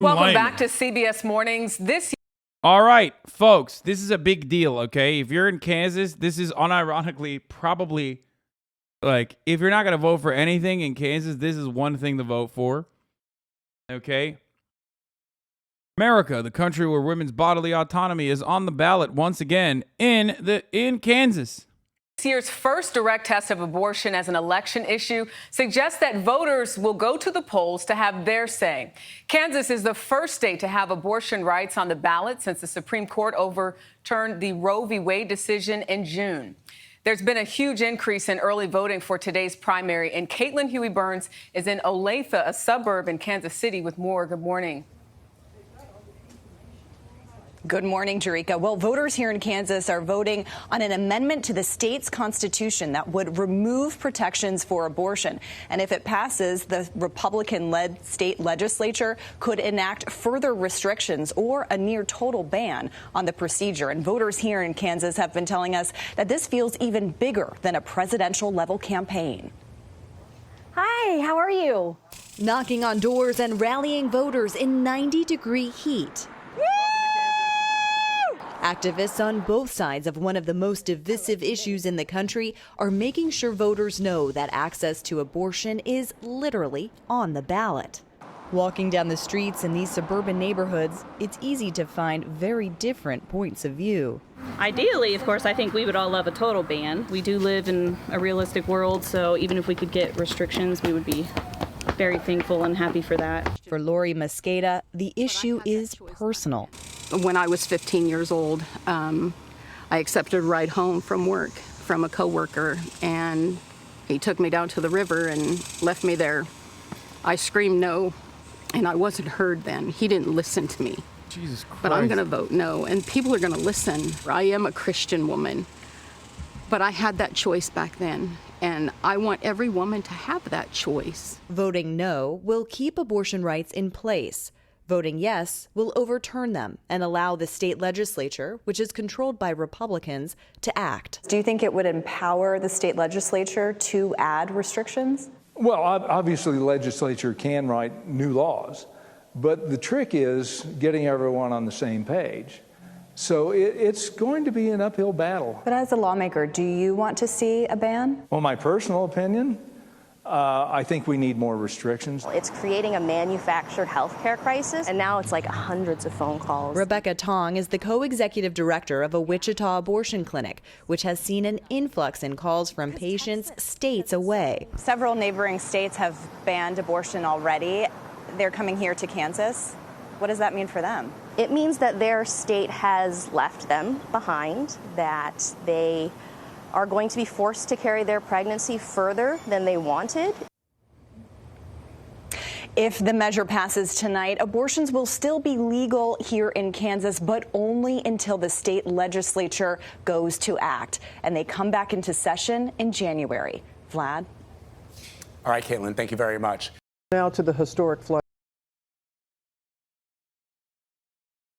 Welcome back to CBS Mornings. All right, folks, this is a big deal, okay? If you're in Kansas, this is unironically probably, like, if you're not going to vote for anything in Kansas, this is one thing to vote for, okay? America, the country where women's bodily autonomy is on the ballot once again in Kansas. This year's first direct test of abortion as an election issue suggests that voters will go to the polls to have their say. Kansas is the first state to have abortion rights on the ballot since the Supreme Court overturned the Roe v. Wade decision in June. There's been a huge increase in early voting for today's primary, and Caitlin Huey-Burns is in Olathe, a suburb in Kansas City, with more. Good morning. Good morning, Jerika. Well, voters here in Kansas are voting on an amendment to the state's constitution that would remove protections for abortion. And if it passes, the Republican-led state legislature could enact further restrictions or a near total ban on the procedure. And voters here in Kansas have been telling us that this feels even bigger than a presidential level campaign. Hi, how are you? Knocking on doors and rallying voters in 90-degree heat. Activists on both sides of one of the most divisive issues in the country are making sure voters know that access to abortion is literally on the ballot. Walking down the streets in these suburban neighborhoods, it's easy to find very different points of view. Ideally, of course, I think we would all love a total ban. We do live in a realistic world, so even if we could get restrictions, we would be very thankful and happy for that. For Lori Mosqueda, the issue is personal. When I was 15 years old, I accepted a ride home from work from a coworker, and he took me down to the river and left me there. I screamed no, and I wasn't heard then. He didn't listen to me. Jesus Christ. But I'm going to vote no, and people are going to listen. I am a Christian woman, but I had that choice back then, and I want every woman to have that choice. Voting no will keep abortion rights in place. Voting yes will overturn them and allow the state legislature, which is controlled by Republicans, to act. Do you think it would empower the state legislature to add restrictions? Well, obviously the legislature can write new laws, but the trick is getting everyone on the same page. So it's going to be an uphill battle. But as a lawmaker, do you want to see a ban? Well, my personal opinion, I think we need more restrictions. It's creating a manufactured healthcare crisis, and now it's like hundreds of phone calls. Rebecca Tong is the co-executive director of a Wichita abortion clinic, which has seen an influx in calls from patients states away. Several neighboring states have banned abortion already. They're coming here to Kansas. What does that mean for them? It means that their state has left them behind, that they are going to be forced to carry their pregnancy further than they wanted. If the measure passes tonight, abortions will still be legal here in Kansas, but only until the state legislature goes to act, and they come back into session in January. Vlad? All right, Caitlin, thank you very much. Now to the historic flood.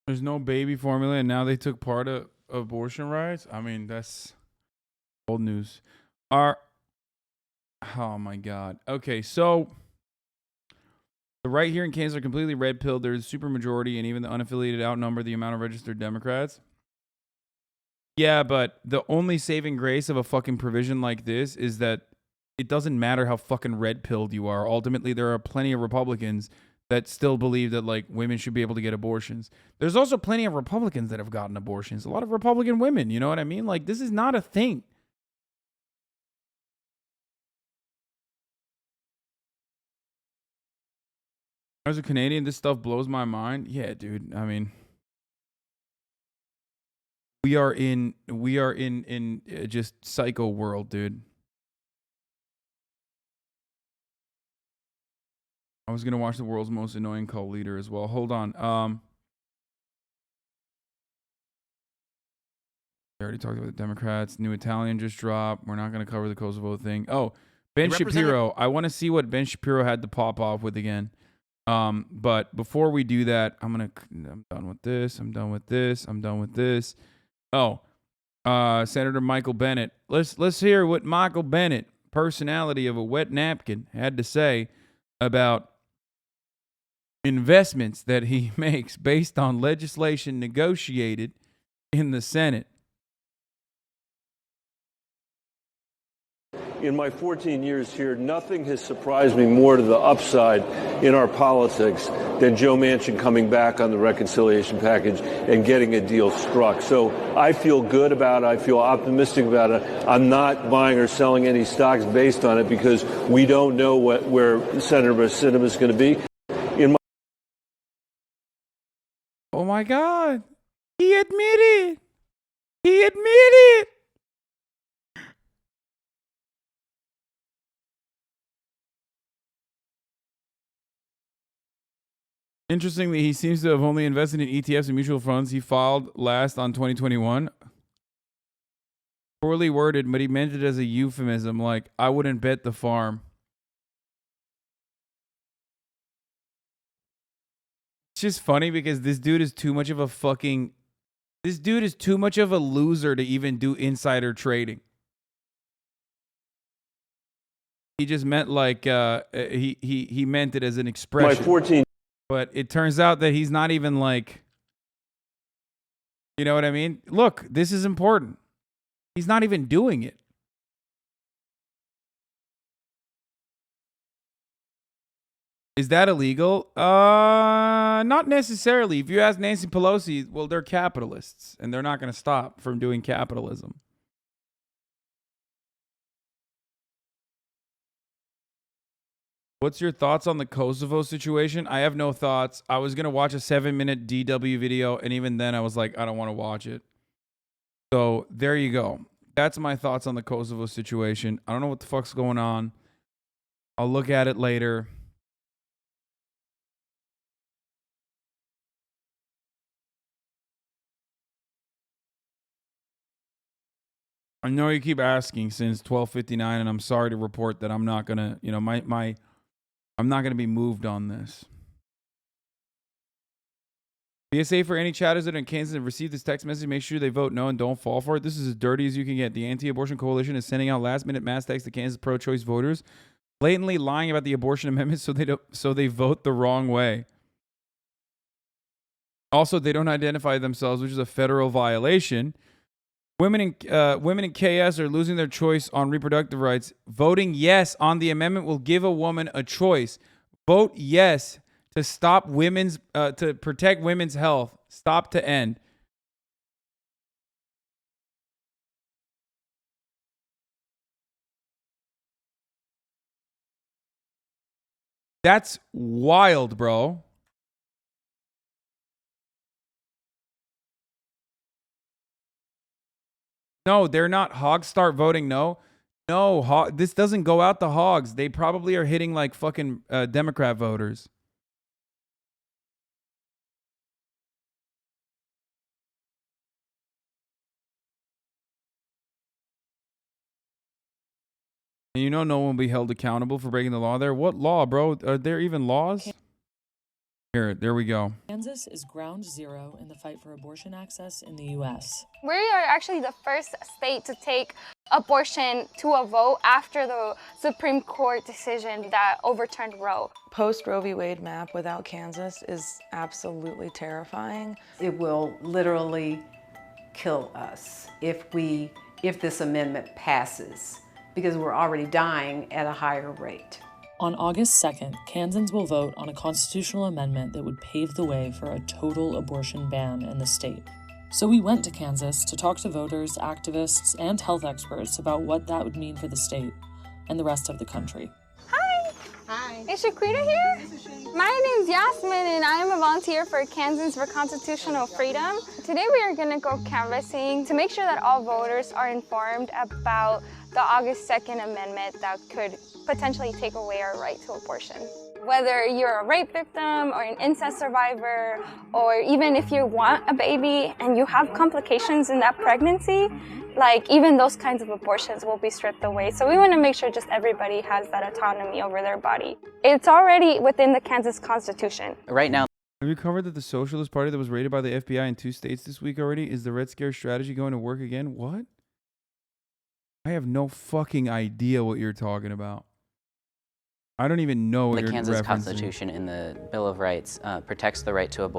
There's no baby formula, and now they took part of abortion rights? I mean, that's old news. Oh my God. Okay, so the right here in Kansas are completely red-pilled. There's a super majority, and even the unaffiliated outnumber the amount of registered Democrats. Yeah, but the only saving grace of a fucking provision like this is that it doesn't matter how fucking red-pilled you are. Ultimately, there are plenty of Republicans that still believe that, like, women should be able to get abortions. There's also plenty of Republicans that have gotten abortions. A lot of Republican women, you know what I mean? Like, this is not a thing. As a Canadian, this stuff blows my mind. Yeah, dude. I mean, we are in just psycho world, dude. I was gonna watch the world's most annoying cult leader as well. Hold on. I already talked about the Democrats. New Italian just dropped. We're not gonna cover the Kosovo thing. Oh, Ben Shapiro. I want to see what Ben Shapiro had to pop off with again. But before we do that, I'm done with this. I'm done with this. I'm done with this. Oh, Senator Michael Bennet. Let's hear what Michael Bennet, personality of a wet napkin, had to say about investments that he makes based on legislation negotiated in the Senate. In my 14 years here, nothing has surprised me more to the upside in our politics than Joe Manchin coming back on the reconciliation package and getting a deal struck. So I feel good about it. I feel optimistic about it. I'm not buying or selling any stocks based on it because we don't know where Senator Sinema is going to be. Oh my God. He admitted. He admitted. Interestingly, he seems to have only invested in ETFs and mutual funds. He filed last on 2021. Poorly worded, but he meant it as a euphemism, like, I wouldn't bet the farm. It's just funny because this dude is too much of a loser to even do insider trading. He just meant like he meant it as an expression. My 14. But it turns out that he's not even like, you know what I mean? Look, this is important. He's not even doing it. Is that illegal? Not necessarily. If you ask Nancy Pelosi, well, they're capitalists and they're not going to stop from doing capitalism. What's your thoughts on the Kosovo situation? I have no thoughts. I was going to watch a 7-minute DW video, and even then I was like, I don't want to watch it. So there you go. That's my thoughts on the Kosovo situation. I don't know what the fuck's going on. I'll look at it later. I know you keep asking since 12:59, and I'm sorry to report that I'm not going to, you know, I'm not going to be moved on this. PSA for any chatters that are in Kansas and receive this text message, make sure they vote no and don't fall for it. This is as dirty as you can get. The Anti-Abortion Coalition is sending out last-minute mass texts to Kansas pro-choice voters, blatantly lying about the abortion amendment so they vote the wrong way. Also, they don't identify themselves, which is a federal violation. Women in KS are losing their choice on reproductive rights. Voting yes on the amendment will give a woman a choice. Vote yes to stop to protect women's health. Stop to end. That's wild, bro. No, they're not. Hogs start voting no. No, this doesn't go out to hogs. They probably are hitting like fucking Democrat voters. And you know no one will be held accountable for breaking the law there. What law, bro? Are there even laws? There we go. Kansas is ground zero in the fight for abortion access in the U.S. We are actually the first state to take abortion to a vote after the Supreme Court decision that overturned Roe. Post Roe v. Wade map without Kansas is absolutely terrifying. It will literally kill us if this amendment passes, because we're already dying at a higher rate. On August 2nd, Kansans will vote on a constitutional amendment that would pave the way for a total abortion ban in the state. So we went to Kansas to talk to voters, activists, and health experts about what that would mean for the state and the rest of the country. Hi! Hi! Is Shaquita here? My name's Yasmin and I am a volunteer for Kansans for Constitutional Freedom. Today we are going to go canvassing to make sure that all voters are informed about the August 2nd amendment that could potentially take away our right to abortion. Whether you're a rape victim or an incest survivor, or even if you want a baby and you have complications in that pregnancy, like even those kinds of abortions will be stripped away. So we want to make sure just everybody has that autonomy over their body. It's already within the Kansas Constitution. Right now. Have you covered that the Socialist Party that was raided by the FBI in 2 states this week already? Is the Red Scare strategy going to work again? What? I have no fucking idea what you're talking about. I don't even know what The you're Kansas referencing. Constitution in the Bill of Rights protects the right to abortion.